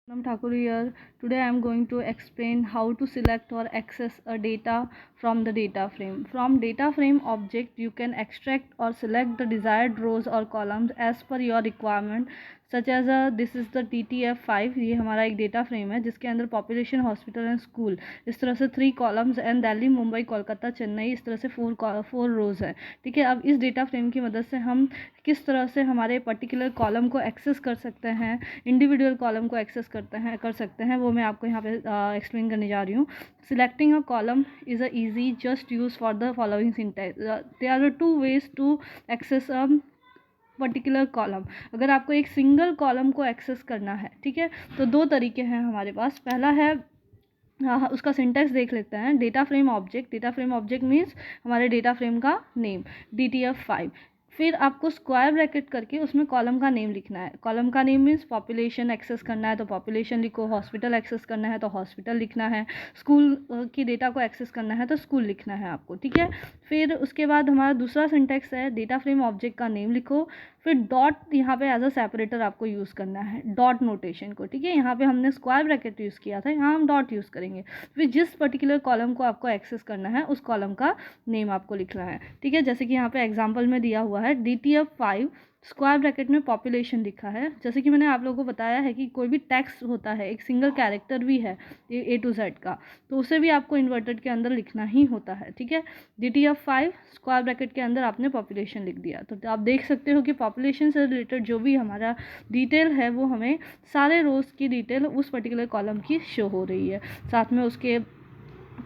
Nam Thakur here. Today I am going to explain how to select or access a data from the data frame. From data frame object you can extract or select the desired rows or columns as per your requirement, such as this is the TTF5. ये हमारा एक data frame है जिसके अंदर population, hospital and school इस तरह से 3 columns and Delhi, Mumbai, Kolkata, Chennai इस तरह से 4 रोज है। ठीक है, अब इस डेटा फ्रेम की मदद से हम किस तरह से हमारे पर्टिकुलर कॉलम को एक्सेस कर सकते हैं, इंडिविजुअल कॉलम को एक्सेस कर सकते हैं, वो मैं आपको यहाँ पे एक्सप्लेन करने जा रही हूँ। Selecting a column is a easy just use for the following syntax. There are 2 ways to access a particular column. अगर आपको एक सिंगल कॉलम को एक्सेस करना है, ठीक है, तो 2 तरीके हैं हमारे पास। पहला है, उसका सिंटैक्स देख लेते हैं। डेटा फ्रेम ऑब्जेक्ट मीन्स हमारे डेटा फ्रेम का नेम DTF5। फिर आपको स्क्वायर ब्रैकेट करके उसमें कॉलम का नेम लिखना है। कॉलम का नेम मीन्स पॉपुलेशन एक्सेस करना है तो पॉपुलेशन लिखो, हॉस्पिटल एक्सेस करना है तो हॉस्पिटल लिखना है, स्कूल की डेटा को एक्सेस करना है तो स्कूल लिखना है आपको। ठीक है, फिर उसके बाद हमारा दूसरा सिंटैक्स है, डेटा फ्रेम ऑब्जेक्ट का नेम लिखो, फिर डॉट यहाँ पे एज अ सेपरेटर आपको यूज़ करना है, डॉट नोटेशन को। ठीक है, यहाँ पे हमने स्क्वायर ब्रैकेट यूज़ किया था, यहाँ हम डॉट यूज़ करेंगे। फिर जिस पर्टिकुलर कॉलम को आपको एक्सेस करना है उस कॉलम का नेम आपको लिखना है। ठीक है, जैसे कि यहाँ पे एग्जांपल में दिया हुआ है DTF5 स्क्वायर ब्रैकेट में पॉपुलेशन लिखा है। जैसे कि मैंने आप लोगों को बताया है कि कोई भी टेक्स्ट होता है, एक सिंगल कैरेक्टर भी है A to Z का, तो उसे भी आपको इन्वर्टेड के अंदर लिखना ही होता है। ठीक है, DTF5 स्क्वायर ब्रैकेट के अंदर आपने पॉपुलेशन लिख दिया, तो आप देख सकते हो कि पॉपुलेशन से रिलेटेड जो भी हमारा डिटेल है वो हमें सारे रोज़ की डिटेल उस पर्टिकुलर कॉलम की शो हो रही है, साथ में उसके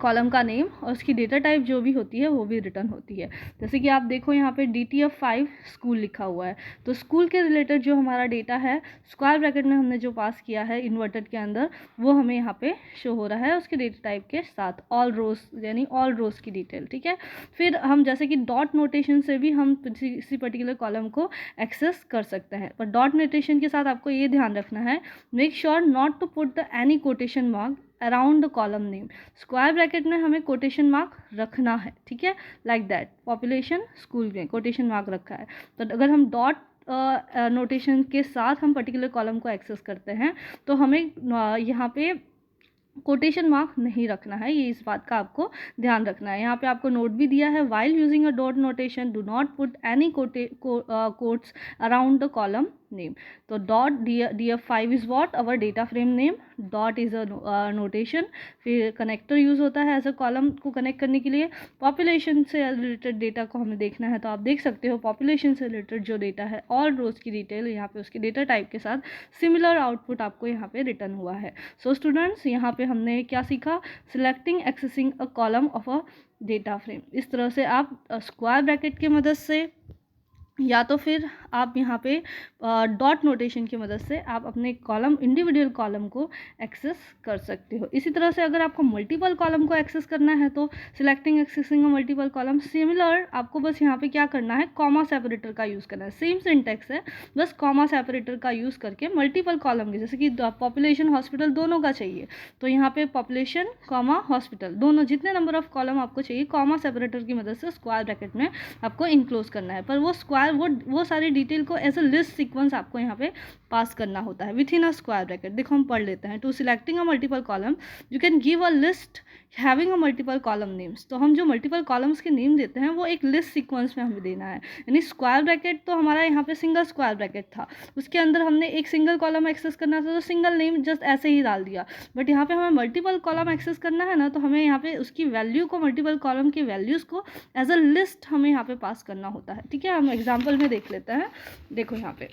कॉलम का नेम और उसकी डेटा टाइप जो भी होती है वो भी रिटर्न होती है। जैसे कि आप देखो यहाँ पे DTF5 स्कूल लिखा हुआ है, तो स्कूल के रिलेटेड जो हमारा डेटा है स्क्वायर ब्रैकेट में हमने जो पास किया है इन्वर्टेड के अंदर, वो हमें यहाँ पे शो हो रहा है उसके डेटा टाइप के साथ, ऑल रोज यानी ऑल रोज की डिटेल। ठीक है, फिर हम जैसे कि डॉट नोटेशन से भी हम किसी पर्टिकुलर कॉलम को एक्सेस कर सकते हैं, पर डॉट नोटेशन के साथ आपको ये ध्यान रखना है, make sure not to put the any quotation mark around the column name. Square bracket में हमें कोटेशन मार्क रखना है। ठीक है, लाइक दैट पॉपुलेशन स्कूल में कोटेशन मार्क रखा है, तो अगर हम डॉट नोटेशन के साथ हम पर्टिकुलर कॉलम को एक्सेस करते हैं तो हमें यहाँ पे कोटेशन मार्क नहीं रखना है, ये इस बात का आपको ध्यान रखना है। यहाँ पे आपको नोट भी दिया है, while using a dot notation do not put any quotes around the column name. तो dot DF5 is what our data frame name, dot is a notation, फिर कनेक्टर यूज होता है ऐसे कॉलम को कनेक्ट करने के लिए। पॉपुलेशन से रिलेटेड डेटा को हमें देखना है, तो आप देख सकते हो पॉपुलेशन से रिलेटेड जो डेटा है ऑल रोज की डिटेल यहाँ पे उसके डेटा टाइप के साथ सिमिलर आउटपुट आपको यहाँ पे रिटर्न हुआ है। सो स्टूडेंट्स, यहाँ पे हमने क्या सीखा, selecting accessing a column of a data frame. इस तरह से आप स्क्वायर ब्रैकेट की मदद से या तो फिर आप यहाँ पे डॉट नोटेशन की मदद से आप अपने कॉलम इंडिविजुअल कॉलम को एक्सेस कर सकते हो। इसी तरह से अगर आपको मल्टीपल कॉलम को एक्सेस करना है तो सिलेक्टिंग एक्सेसिंग अ मल्टीपल कॉलम, सिमिलर आपको बस यहाँ पे क्या करना है, कॉमा सेपरेटर का यूज़ करना है। सेम सिंटेक्स है, बस कॉमा सेपरेटर का यूज़ करके मल्टीपल कॉलम के, जैसे कि पॉपुलेशन हॉस्पिटल दोनों का चाहिए तो यहाँ पे पॉपुलेशन कॉमा हॉस्पिटल दोनों जितने नंबर ऑफ कॉलम आपको चाहिए कॉमा सेपरेटर की मदद से स्क्वायर ब्रैकेट में आपको इनक्लोज करना है। पर वो स्क्वायर वो सारी डिटेल को एज अ लिस्ट सीक्वेंस आपको यहाँ पे पास करना होता है with in a square bracket. देखो हम पढ़ लेते हैं, to selecting a multiple column you can give a list having a multiple column names. तो हम जो मल्टीपल कॉलम्स के नेम देते हैं वो एक लिस्ट सीक्वेंस में हमें देना है, यानी स्क्वायर ब्रैकेट तो हमारा यहाँ पे सिंगल स्क्वायर ब्रैकेट था, उसके अंदर हमने एक सिंगल कॉलम एक्सेस करना था तो सिंगल नेम जस्ट ऐसे ही डाल दिया। बट यहाँ पे हमें मल्टीपल कॉलम एक्सेस करना है ना, तो हमें यहाँ पे उसकी वैल्यू को, मल्टीपल कॉलम की वैल्यूज़ को एज अ लिस्ट हमें यहाँ पे पास करना होता है। ठीक है, हम एग्जाम्पल में देख लेते हैं। देखो यहाँ पे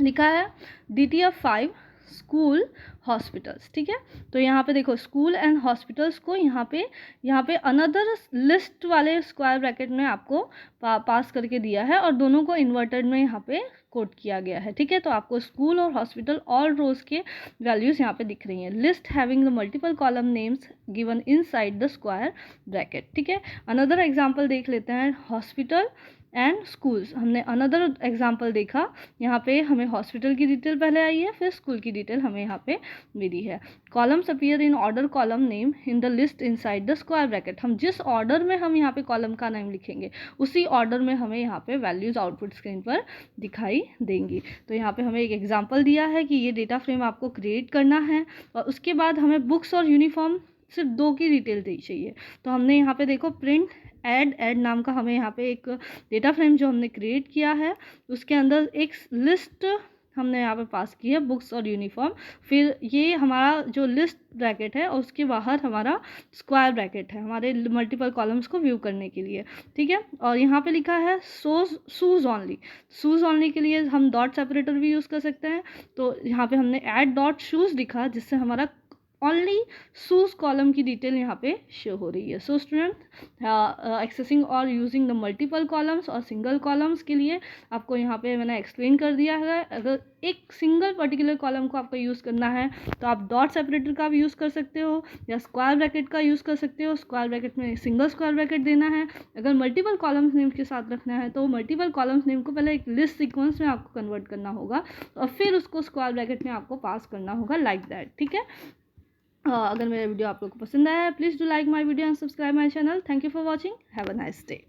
लिखा है DTF5 स्कूल हॉस्पिटल्स। ठीक है, तो यहाँ पे देखो स्कूल एंड हॉस्पिटल्स को यहाँ पे अनदर लिस्ट वाले स्क्वायर ब्रैकेट में आपको पास करके दिया है और दोनों को इन्वर्टेड में यहाँ पे कोट किया गया है। ठीक है, तो आपको स्कूल और हॉस्पिटल ऑल रोज के वैल्यूज यहाँ पे दिख रही हैं। List having the multiple column names given inside the square bracket. ठीक है, अनदर एग्जांपल देख लेते हैं, हॉस्पिटल एंड स्कूल्स। हमने अनदर एग्जांपल देखा, यहाँ पे हमें हॉस्पिटल की डिटेल पहले आई है, फिर स्कूल की डिटेल हमें यहाँ पे मिली है। Columns appear in order column name in the list inside the square bracket. हम जिस ऑर्डर में हम यहाँ पे कॉलम का नाम लिखेंगे उसी ऑर्डर में हमें यहाँ पे वैल्यूज आउटपुट स्क्रीन पर दिखाई देंगी। तो यहाँ पे हमें एक एग्जाम्पल दिया है कि ये डेटा फ्रेम आपको क्रिएट करना है और उसके बाद हमें बुक्स और यूनिफॉर्म सिर्फ 2 की डिटेल दी चाहिए। तो हमने यहाँ पे देखो प्रिंट ऐड नाम का हमें यहाँ पे एक डेटा फ्रेम जो हमने क्रिएट किया है, उसके अंदर एक लिस्ट हमने यहाँ पे पास की है बुक्स और यूनिफॉर्म। फिर ये हमारा जो लिस्ट ब्रैकेट है और उसके बाहर हमारा स्क्वायर ब्रैकेट है हमारे मल्टीपल कॉलम्स को व्यू करने के लिए, ठीक है। और यहाँ पे लिखा है शूज़ ऑनली। शूज़ ऑनली के लिए हम डॉट सेपरेटर भी यूज़ कर सकते हैं। तो यहाँ पे हमने ऐड डॉट शूज़ लिखा जिससे हमारा ओनली शूज़ कॉलम की डिटेल यहाँ पे शो हो रही है। सो स्टूडेंट, एक्सेसिंग और यूजिंग द मल्टीपल कॉलम्स और सिंगल कॉलम्स के लिए आपको यहाँ पे मैंने एक्सप्लेन कर दिया है। अगर एक सिंगल पर्टिकुलर कॉलम को आपको यूज़ करना है तो आप डॉट सेपरेटर का भी यूज़ कर सकते हो या स्क्वायर ब्रैकेट का यूज़ कर सकते हो। स्क्वायर ब्रैकेट में सिंगल स्क्वायर ब्रैकेट देना है। अगर मल्टीपल कॉलम्स नेम के साथ रखना है तो मल्टीपल कॉलम्स नेम को पहले एक लिस्ट सीक्वेंस में आपको कन्वर्ट करना होगा और फिर उसको स्क्वायर ब्रैकेट में आपको पास करना होगा, लाइक दैट, ठीक है। अगर मेरा वीडियो आप लोग को पसंद आया है, please do like my video and subscribe my channel. Thank you for watching, have a nice day.